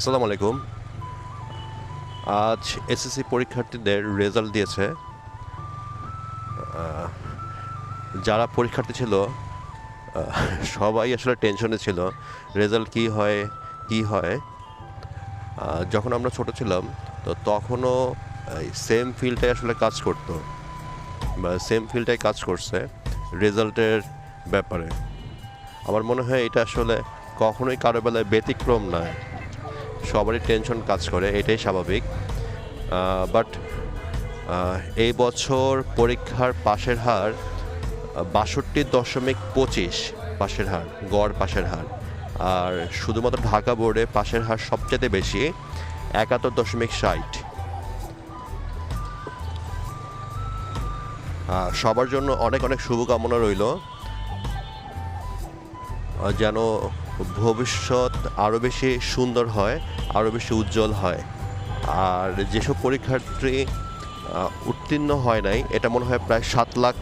আসসালামু আলাইকুম। আজ এসএসসি পরীক্ষার্থীদের রেজাল্ট দিয়েছে। আহ, যারা পরীক্ষার্থী ছিল সবাই আসলে টেনশনে ছিল রেজাল্ট কি হয়। যখন আমরা ছোট ছিলাম তো তখনও সেম ফিল্ডটাই আসলে কাজ করতো বা সেম ফিল্ডটাই কাজ করছে রেজাল্টের ব্যাপারে। আমার মনে হয় এটা আসলে কখনোই কারো বেলায় ব্যতিক্রম নয়, সবারই টেনশন কাজ করে, এটাই স্বাভাবিক। বাট এই বছর পরীক্ষার পাশের হার 62.25 পাশের হার, গড় পাশের হার। আর শুধুমাত্র ঢাকা বোর্ডে পাশের হার সবচেয়ে বেশি, 71.60। সবার জন্য অনেক অনেক শুভকামনা রইল, যেন ভবিষ্যৎ আরও বেশি সুন্দর হয়, আরও বেশি উজ্জ্বল হয়। আর যেসব পরীক্ষার্থী উত্তীর্ণ হয় নাই, এটা মনে হয় প্রায় 7 লাখ